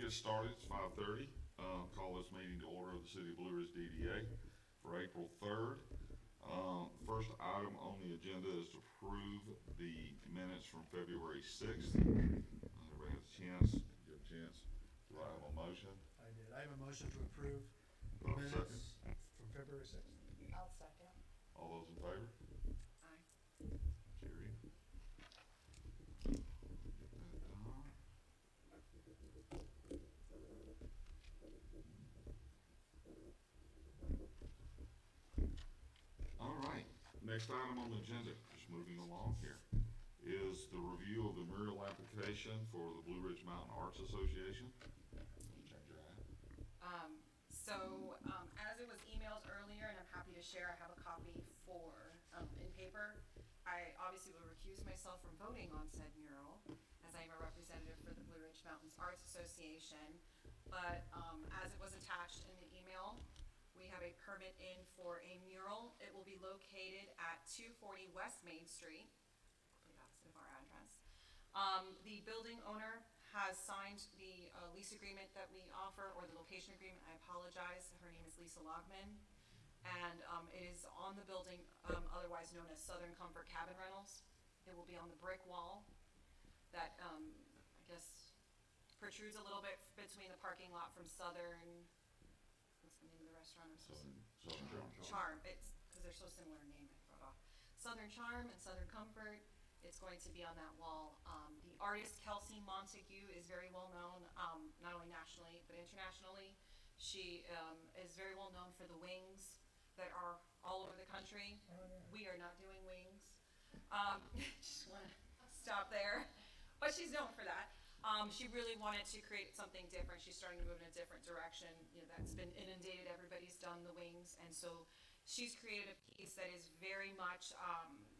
get started. It's 5:30. Call this meeting to order of the City of Blue Ridge DDA for April 3rd. First item on the agenda is to approve the minutes from February 6th. Everybody has a chance. Give a chance. Do I have a motion? I did. I have a motion to approve Do I have a minutes from February 6th. I'll second. All those in favor? Aye. Carried. Get that done. All right, next item on the agenda, just moving along here, is the review of the mural application for the Blue Ridge Mountain Arts Association. Change your hat. As it was emailed earlier, and I'm happy to share, I have a copy for, in paper. I obviously will recuse myself from voting on said mural, as I am a representative for the Blue Ridge Mountains Arts Association. But, as it was attached in the email, we have a permit in for a mural. It will be located at 240 West Main Street, the opposite of our address. The building owner has signed the lease agreement that we offer, or the location agreement. I apologize. Her name is Lisa Logman. And it is on the building, otherwise known as Southern Comfort Cabin Rentals. It will be on the brick wall that, I guess, protrudes a little bit between the parking lot from Southern, what's the name of the restaurant? Southern Charm. It's because they're so similar in name, I brought off. Southern Charm and Southern Comfort. It's going to be on that wall. The artist Kelsey Montague is very well known, not only nationally but internationally. She is very well known for the wings that are all over the country. Oh, yeah. We are not doing wings. Just want to stop there. But she's known for that. She really wanted to create something different. She's starting to move in a different direction. You know, that's been inundated. Everybody's done the wings, and so she's created a piece that is very much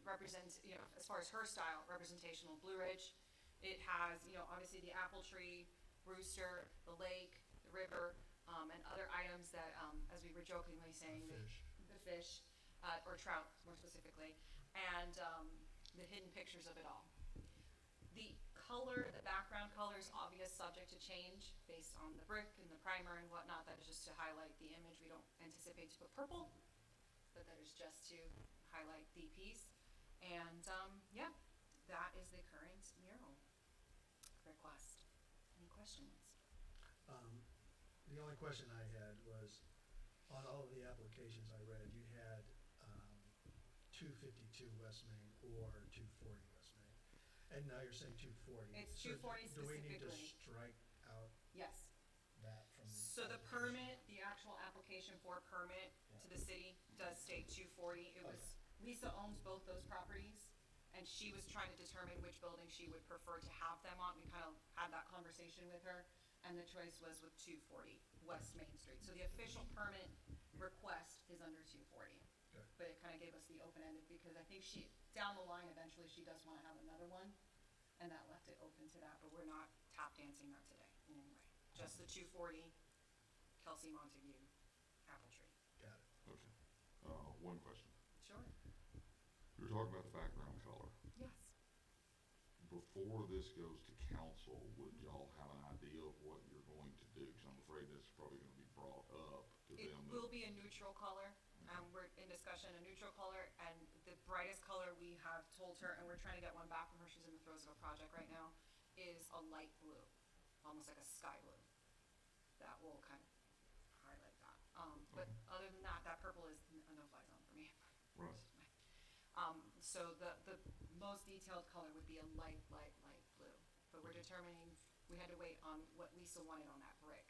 represents, you know, as far as her style, representational of Blue Ridge. It has, you know, obviously the apple tree, rooster, the lake, the river, and other items that, as we were jokingly saying, the fish, or trout more specifically, and the hidden pictures of it all. The color, the background color is obvious, subject to change based on the brick and the primer and whatnot. That is just to highlight the image. We don't anticipate to put purple, but that is just to highlight the piece. And yeah, that is the current mural request. Any questions? The only question I had was, on all of the applications I read, you had 252 West Main or 240 West Main. And now you're saying 240. It's 240 Do we need to specifically. strike out Yes. that from the So the application? permit, the actual application for permit to the city does state 240. It was, Lisa owns both those properties, and she was trying to determine which building she would prefer to have them on. We kind of had that conversation with her, and the choice was with 240 West Main Street. So the official permit request is under 240. Okay. But it kind of gave us the open-ended, because I think she, down the line, eventually she does want to have another one, and that left it open to that, but we're not tap dancing that today in any way. Just the 240 Kelsey Montague apple tree. Got it. Okay. One question. Sure. You were talking about the background color. Yes. Before this goes to council, would y'all have an idea of what you're going to do? Because I'm afraid that's probably going to be brought up to It them. will be a neutral color. We're in discussion, a neutral color, and the brightest color we have told her, and we're trying to get one back from her, she's in the throes of a project right now, is a light blue, almost like a sky blue. That will kind of highlight that. But other than that, that purple is a no-fly zone for me. Right. So the most detailed color would be a light blue. But we're determining, we had to wait on what Lisa wanted on that brick.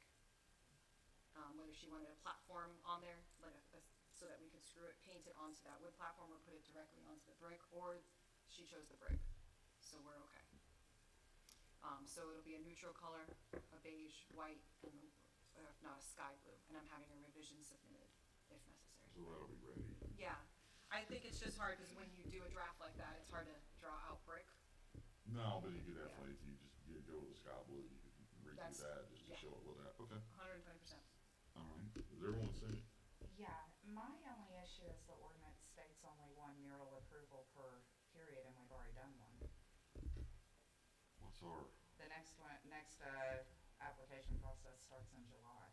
Whether she wanted a platform on there, like so that we could screw it, paint it onto that wood platform, or put it directly onto the brick, or she chose the brick. So we're okay. So it'll be a neutral color, a beige, white, and not a sky blue. And I'm having a revision submitted if necessary. So that'll be ready. Yeah. I think it's just hard because when you do a draft like that, it's hard to draw out brick. No, but you could definitely, if you just go with the sky blue, you could redo That's- that just to yeah. show it with that. Okay. 120%. All right. Does everyone see it? Yeah, my only issue is the ordinance states only one mural approval per period, and we've already done one. What's our? The next one, next application application process starts in July.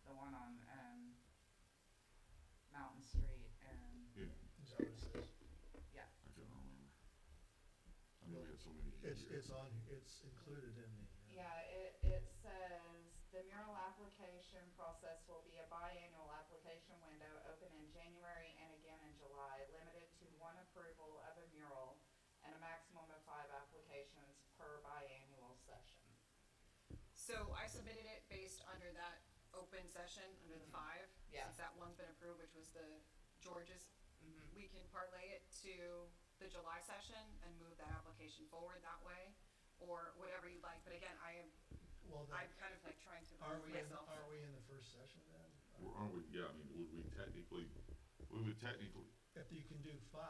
The one on, Mountain Street and, Yeah, Is that what it says? yeah, I can't remember. I know we had so many years. It's on, it's included in the. yeah, it says the mural application process will be a biannual application window open in January and again in July, limited to one approval of a mural and a maximum of 5 applications per biannual session. So I submitted it based under that open session, under the 5. Yeah. Since that one's been approved, which was the George's. Mm-hmm. We can parlay it to the July session and move that application forward that way, or whatever you'd like. But again, Well, I'm kind of like trying to are move we in, myself. are we in the first session then? Aren't we, yeah, I mean, we would technically, If you can do 5,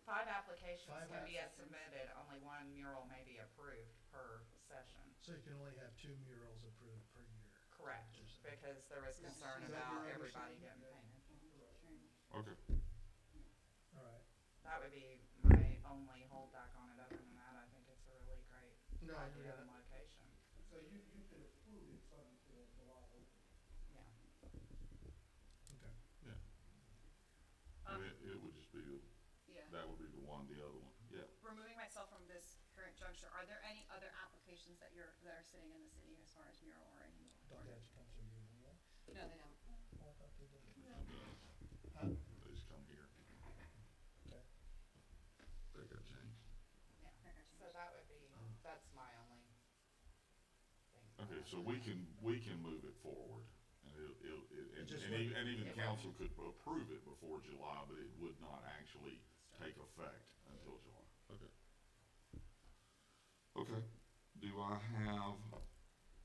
5 applications Five can be applications. submitted, only one mural may be approved per session. so you can only have 2 murals approved per year. Correct, Is that what you're saying? because there was concern Is that about your everybody understanding? getting painted. okay, All right. That would be my only holdback on it. Other than that, I think it's a really great No, you idea got and it. location. So you could approve it subject to the July opening. Yeah. Okay. yeah. And it would just be, Yeah. that would be the one, the other one, yeah. Removing myself from this current juncture, are there any other applications that are sitting in the city as far as mural or any? Don't they have to come through you anyway? No, they don't. Oh, I thought they did. And, Huh? they just come here, Okay. they got changed. Yeah. So that would be, that's my only thing. Okay, so we can move it forward, and It just and wouldn't- even it council could approve it before July, but it would not actually take effect until July. Okay. Okay, do I have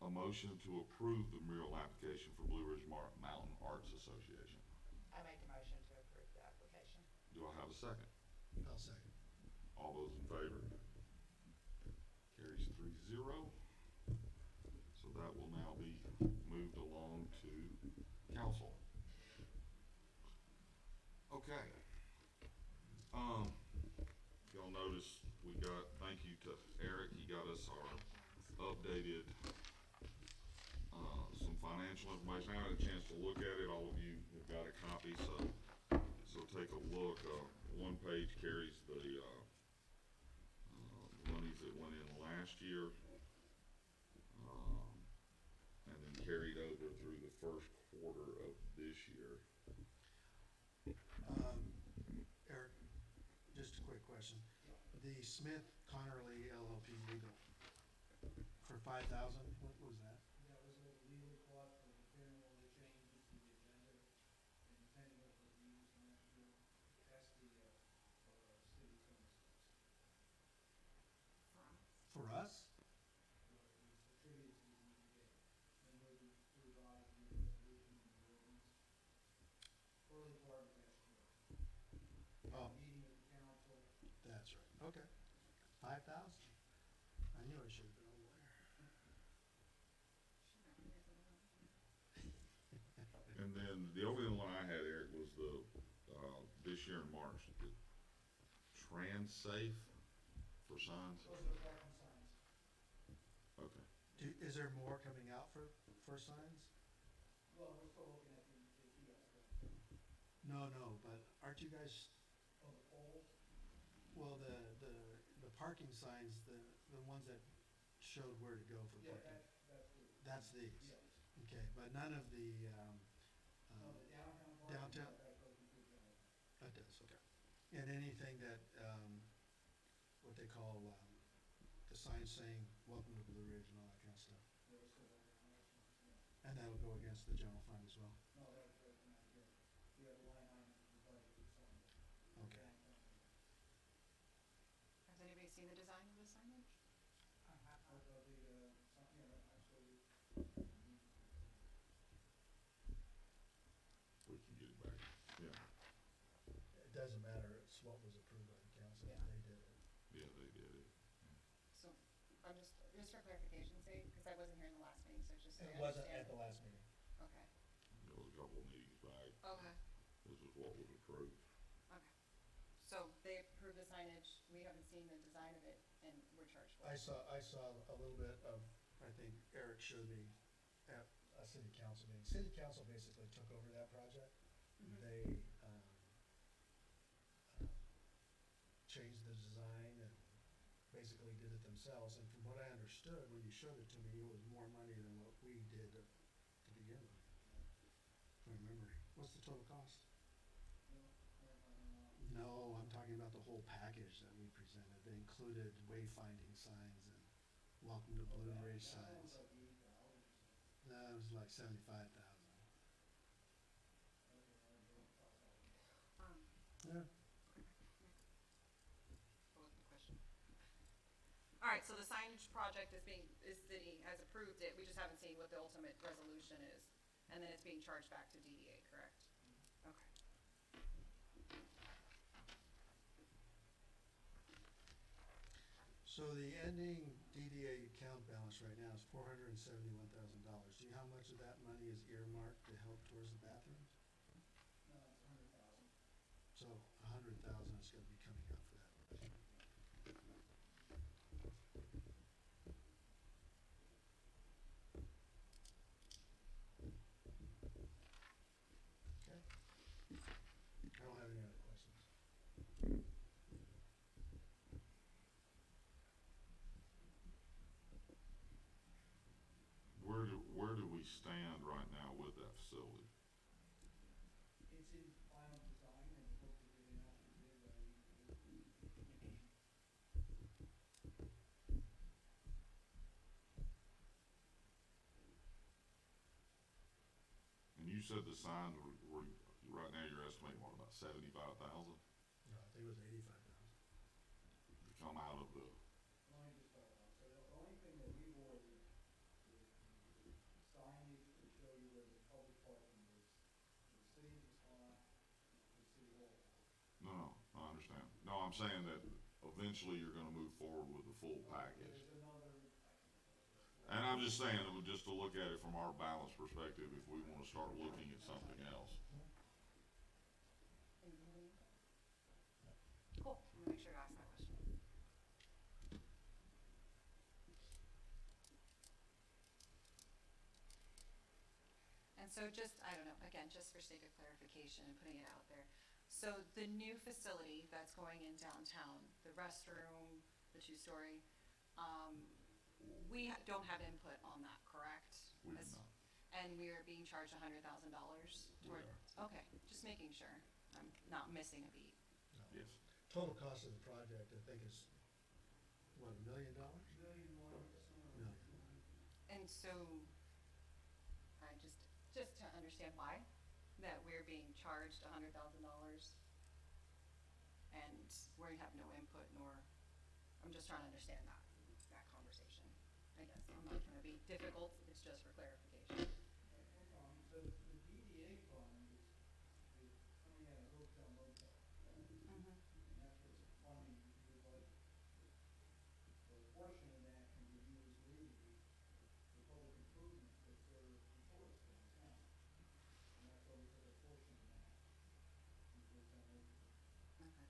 a motion to approve the mural application for Blue Ridge Mountain Arts Association? I make a motion to approve the application. Do I have a second? I'll second. All those in favor? Carries 3-0. So that will now be moved along to council. Okay. Y'all notice we got, thank you to Eric, he got us our updated, some financial information. I had a chance to look at it, all of you have got a copy, so take a look. One page carries the monies that went in last year, and then carried over through the first quarter of this year. Eric, just a quick question. The Smith Connerly LLP legal for 5,000, what was that? That was a legal cost for preparing all the changes to the agenda and depending what was used last year. That's the, city attorney's cost. For us? What it was attributed to the DDA. And we revised the resolution and the ordinance early part of last year. Oh. Meeting with the council. That's right. Okay. 5,000? I knew I should have been a lawyer. And then the only one I had, Eric, was this year in March, the TransSafe for signs. Those are the parking signs. Okay. Is there more coming out for signs? Well, we're still looking at the kiosk. No, but aren't you guys, Oh, the poles? well, the parking signs, the ones that showed where to go for Yeah, parking? that's That's the, these? yes. Okay, but none of the, No, the downtown parking. downtown? That goes into the general fund. that does, okay. And anything that, what they call, the signs saying, welcome to Blue Ridge and all that kind of stuff? Yeah, we're still working on those ones, yeah. And that'll go against the general fund as well? No, that was right from that year. We have a line item for the budget for something. Okay. Has anybody seen the design of the signage? I have Of not. the, something, actually, We can get it back, yeah, It doesn't matter, it's what was approved by the council, Yeah. they did it. yeah, they did it. So, I'm just for clarification's sake, because I wasn't here in the last meeting, so just so It I wasn't understand. at the last meeting. Okay, It was a couple of meetings back, okay, this is what was approved. okay. So they approved the signage, we haven't seen the design of it, and we're charge for. I saw a little bit of, I think Eric showed me at a city council meeting. City council basically took over that project. Mhm. They, changed the design and basically did it themselves. And from what I understood, when you showed it to me, it was more money than what we did to begin with. From memory. What's the total cost? No, I'm talking about the whole package that we presented. They included wayfinding signs and welcome to Blue Ridge signs. No, it was like 75,000. Yeah. What was the question? All right, so the signage project city has approved it, we just haven't seen what the ultimate resolution is. And then it's being charged back to DDA, correct? Okay. So the ending DDA account balance right now is $471,000. Do you know how much of that money is earmarked to help towards the bathrooms? No, it's 100,000. So 100,000 is gonna be coming out for that project. Okay. I don't have any other questions. Where do we stand right now with that facility? It's in final design and we hope to get it out to bid by the end of the year. And you said the signs were right now you're estimating what, about 75,000 No, I think it was 85,000. to come out of the, Let me just start off. So the only thing that we've ordered is the signage to show you where the public parking is. The city's response, the city hall. no, I understand. No, I'm saying that eventually you're gonna move forward with the full package. There's another, I can't tell you. And I'm just saying, just to look at it from our balance perspective, if we wanna start looking at something else. Anybody? Cool, I'm gonna make sure to ask that question. And so just, I don't know, again, just for sake of clarification and putting it out there. So the new facility that's going in downtown, the restroom, the two-story, we don't have input on that, correct? We do As- not. And we are being charged $100,000 We toward, are. okay, just making sure, I'm not missing a beat. No. Yes. Total cost of the project, I think is, what, $1 million? $1,000,001, somewhere No. around there. And so, I just to understand why, that we're being charged $100,000 and we have no input nor, I'm just trying to understand that conversation. I guess, I'm not trying to be difficult, it's just for clarification. So the DDA fund is coming out of hotel motel, Mm-hmm. and that's what's funding your budget. So a portion of that can be used legally for public improvements that serve tourists downtown. And that's why we took a portion of that in hotel motel. Okay.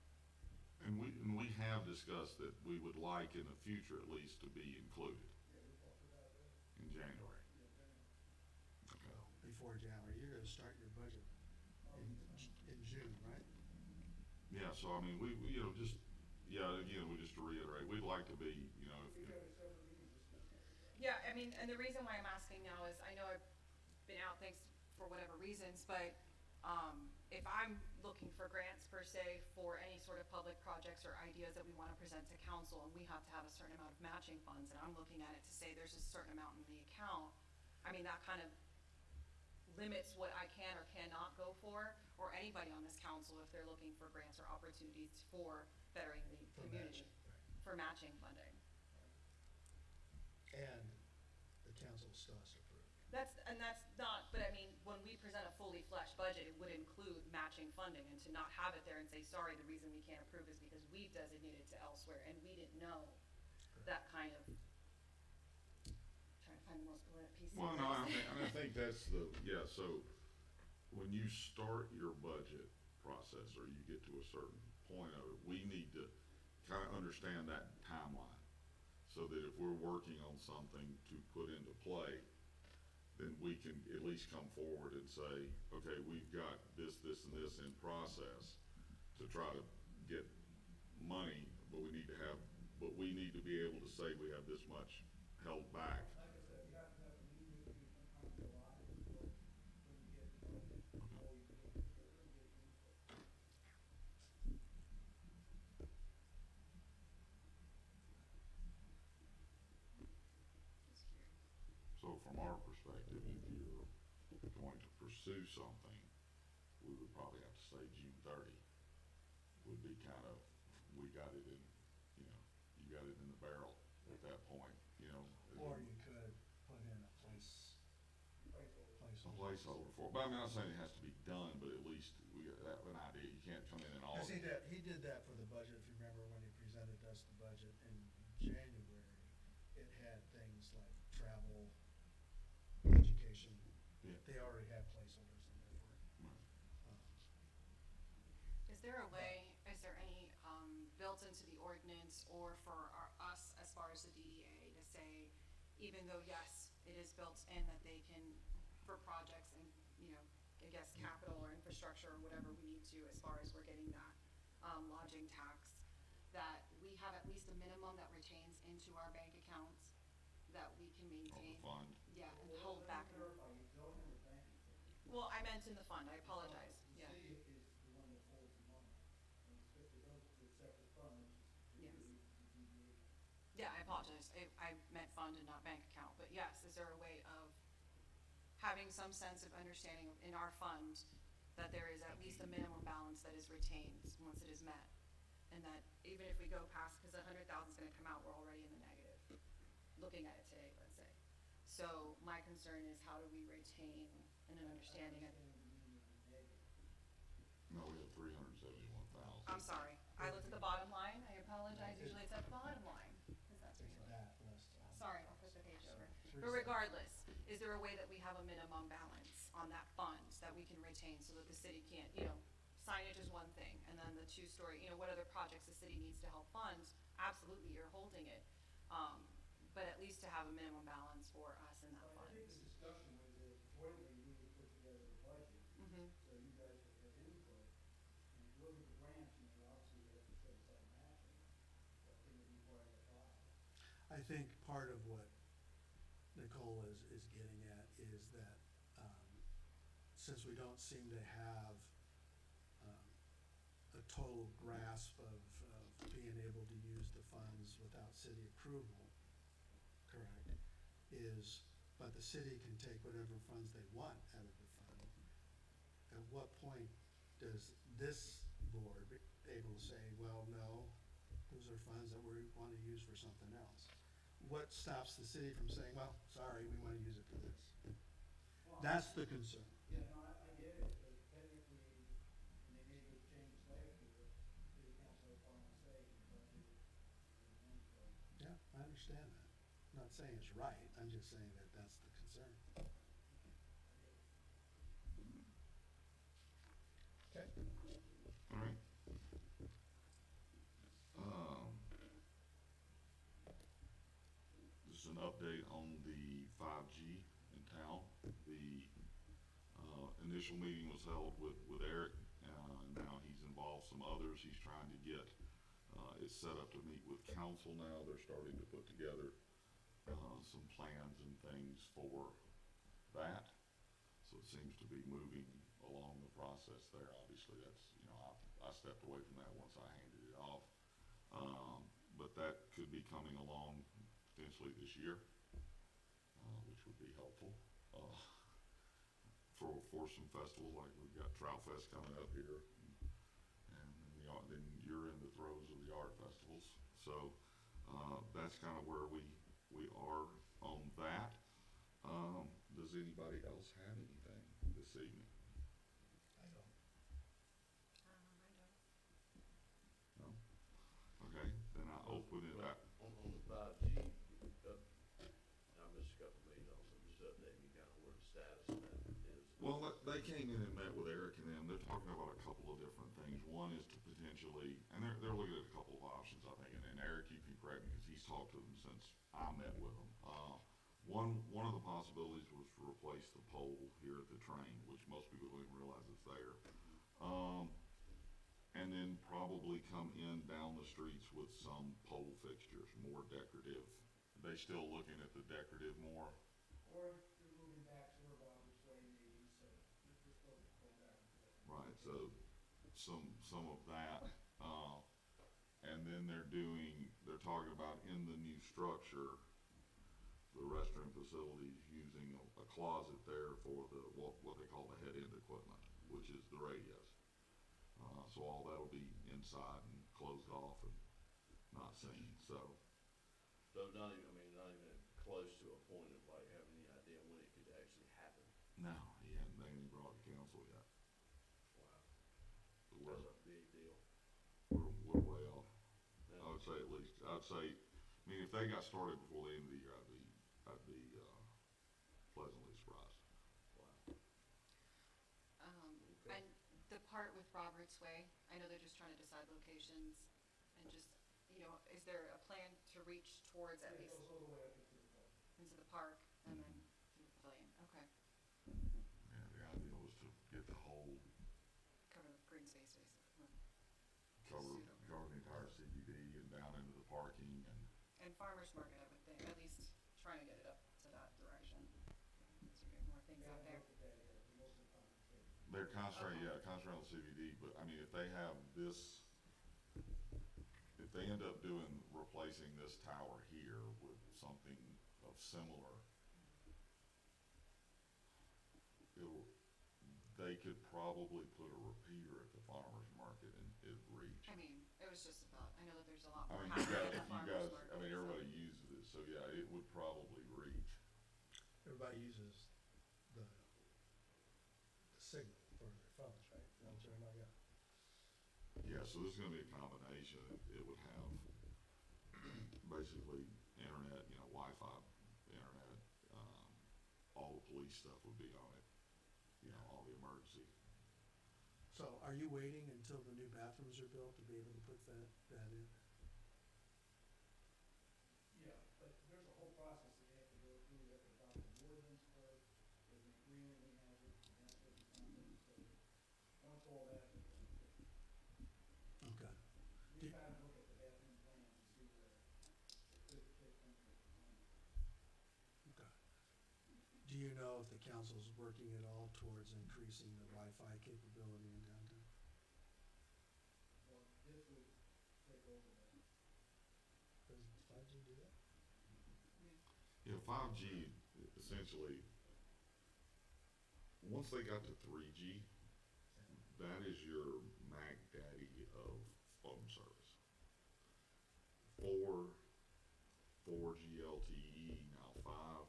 And we have discussed that we would like in the future at least to be included Yeah, we talked about that. in January. Yeah, very much. Okay. Before January, you're gonna start your budget in June, right? Yeah, so I mean, we again, just to reiterate, we'd like to be, We got a separate meeting discussing that. Yeah, I mean, and the reason why I'm asking now is, I know I've been out, thanks for whatever reasons, but, if I'm looking for grants per se for any sort of public projects or ideas that we wanna present to council, and we have to have a certain amount of matching funds, and I'm looking at it to say there's a certain amount in the account, I mean, that kind of limits what I can or cannot go for, or anybody on this council if they're looking for grants or opportunities for bettering the For community, matching, for matching funding. And the council still has to approve. That's not, but I mean, when we present a fully fleshed budget, it would include matching funding, and to not have it there and say, sorry, the reason we can't approve is because we've designated to elsewhere, and we didn't know that kind of, trying to find the most polite piece of Well, no, I this. think that's so when you start your budget process or you get to a certain point of it, we need to kind of understand that timeline. so that if we're working on something to put into play, then we can at least come forward and say, okay, we've got this, this, and this in process to try to get money, but we need to be able to say we have this much held back. Like I said, you have to have a meeting with you sometime in July, when you get the budget, before you get together and get your input. Just curious. So from our perspective, if you're going to pursue something, we would probably have to say June 30 would be kind of, we got it in, you got it in the barrel at that point, Or you could put in a a placeholder for, but I'm not saying it has to be done, but at least we have an idea. You can't come in and all. Cause he did that for the budget, if you remember when he presented us the budget in January, it had things like travel, education. Yeah. They already had placeholders in there for it. Right. Is there a way, is there any, built into the ordinance or for us as far as the DDA to say, even though, yes, it is built in that they can, for projects and, I guess capital or infrastructure or whatever we need to as far as we're getting that, lodging tax, that we have at least a minimum that retains into our bank accounts that we can maintain? Fund. Yeah, and hold back. Verify, you don't have a bank account. Well, I meant in the fund, I apologize, yeah. The city is the one that holds the money, and it goes to a separate fund, which is Yes. the DDA. Yeah, I apologize. I meant fund and not bank account, but yes, is there a way of having some sense of understanding in our fund that there is at least a minimum balance that is retained once it is met? And that even if we go past, because $100,000 is gonna come out, we're already in the negative, looking at it today, let's say. So my concern is how do we retain an understanding of, No, we have 371,000. I'm sorry, I looked at the bottom line, I apologize, usually it's at the bottom line, because that's where It's you look. that list. Sorry, I'll flip the page over. Three But seconds. regardless, is there a way that we have a minimum balance on that fund that we can retain so that the city can't, signage is one thing, and then the two-story, what other projects the city needs to help fund, absolutely, you're holding it. But at least to have a minimum balance for us in that But I fund. think the discussion was that jointly we would put together the budget, Mhm. so you guys would have input. And if you look at the grants, obviously we have to set aside matching, but it would require a file. I think part of what Nicole is getting at is that, since we don't seem to have, a total grasp of being able to use the funds without city approval, correct, but the city can take whatever funds they want out of the fund. At what point does this board be able to say, well, no, those are funds that we want to use for something else? What stops the city from saying, well, sorry, we want to use it for this? Well, That's the concern. Yeah, no, I get it, but technically, and they made those changes last year, city council has final say in the budget and so. Yeah, I understand that. I'm not saying it's right, I'm just saying that that's the concern. Okay. All right. This is an update on the 5G in town. The initial meeting was held with Eric, now he's involved some others. He's trying to get it set up to meet with council now. They're starting to put together some plans and things for that. So it seems to be moving along the process there. Obviously, that's, I stepped away from that once I handed it off. But that could be coming along potentially this year, which would be helpful. For some festivals, like we've got Trout Fest coming up here, and then you're in the throes of the art festivals. So, that's kind of where we are on that. Does anybody else have anything this evening? I don't. No? Okay, then I open it up. On the 5G, I missed a couple meetings on it, just update me kind of where the status of that is. Well, they came in and met with Eric and them. They're talking about a couple of different things. One is to potentially, and they're looking at a couple of options, I think. And Eric, you can correct me, because he's talked to them since I met with them. One of the possibilities was to replace the pole here at the train, which most people don't even realize is there. And then probably come in down the streets with some pole fixtures, more decorative. They still looking at the decorative more? Or you're moving back to where Robert's Way maybe, so just go back and forth. Right, so some of that, and then they're talking about in the new structure, the restroom facilities using a closet there for what they call the head end equipment, which is the radios. So all that'll be inside and closed off and not seen, so. So not even close to a point of like having any idea when it could actually happen. No, they ain't brought it to council yet. Wow, So we're that's a big deal. we're way off. Yeah. I would say at least, if they got started before the end of the year, I'd be pleasantly surprised. Wow. Okay. And the part with Roberts Way, I know they're just trying to decide locations and just, is there a plan to reach towards at Yeah, it least goes all the way up into the park. into the park and then to the pavilion? Okay. Yeah, the idea was to get the whole, Cover the green space basically. cover the entire CBD and down into the parking and. And farmer's market, I would think, at least trying to get it up to that direction. As you're getting more things Yeah, out I there. looked at that, yeah, but mostly concentrated. They're concentrating, Okay. yeah, concentrating on CBD, but I mean, if they have this, if they end up replacing this tower here with something of similar, they could probably put a repeater at the farmer's market and it'd reach. I mean, it was just about, I know that there's a lot I more mean, happening at the farmer's market. I mean, so- everybody uses it, so yeah, it would probably reach. Everybody uses the signal for their phones, right? That's what everybody got. Yeah, so this is gonna be a combination. It would have basically internet, Wi-Fi, internet, all the police stuff would be on it, all the emergency. So are you waiting until the new bathrooms are built to be able to put that in? Yeah, but there's a whole process that they have to go through, they have to adopt an ordinance first, there's an agreement we have with the National Defense, so once all that, Okay. we kind of look at the bathroom plans and see where it could fit in with the plan. Okay. Do you know if the council's working at all towards increasing the Wi-Fi capability in downtown? Well, this would take over that. Does 5G do that? Yeah, 5G essentially, once they got to 3G, that is your Mac Daddy of phone service. 4G LTE, now 5,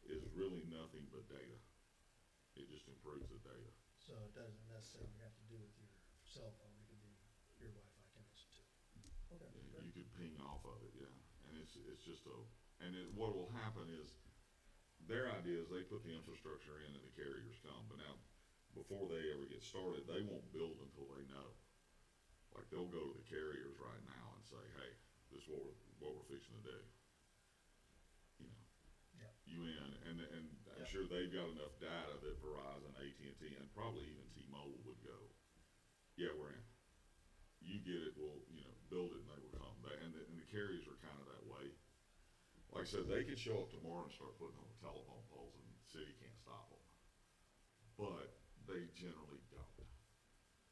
is really nothing but data. It just improves the data. So it doesn't necessarily have to do with your cell phone, it could be your Wi-Fi connection too. Okay. You could ping off of it, yeah, and it's just what will happen is, their idea is they put the infrastructure in and the carriers come, but now, before they ever get started, they won't build until they know. Like, they'll go to the carriers right now and say, hey, this is what we're fixing to do. Yeah. You in, and I'm Yeah. sure they've got enough data that Verizon, AT&T, and probably even T-Mobile would go, yeah, we're in. You get it, we'll, build it and they will come. And the carriers are kind of that way. Like I said, they could show up tomorrow and start putting on the telephone poles and the city can't stop them. But they generally don't.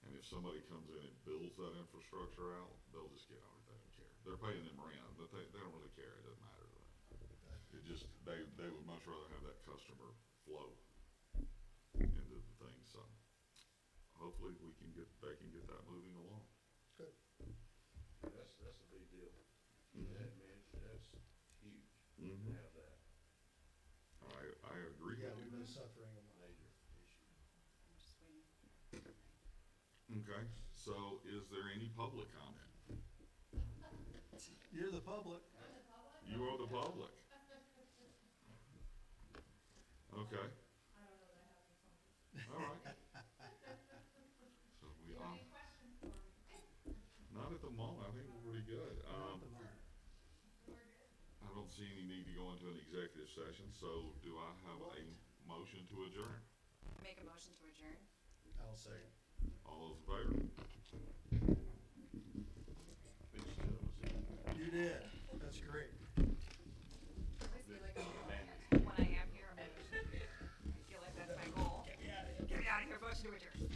And if somebody comes in and builds that infrastructure out, they'll just get on it, they don't care. They're paying them rent, but they don't really care, it doesn't matter to them. It just, they would much rather have that customer flow into the thing, so hopefully they can get that moving along. Good. That's a big deal. That, man, that's huge to Mhm. have that I agree Yeah, with we've you. been suffering a lot. major issue. I'm just waiting. Okay, so is there any public comment? You're the public. You are the public. Okay. All right. So we are. Not at the moment, I think we're pretty good. Not at the moment. see any need to go into an executive session, so do I have a motion to adjourn? Make a motion to adjourn. I'll say it. All those in favor? Big steps. You did, that's great. I always feel like when I am here, I feel like that's my goal. Get me out of here, motion to adjourn.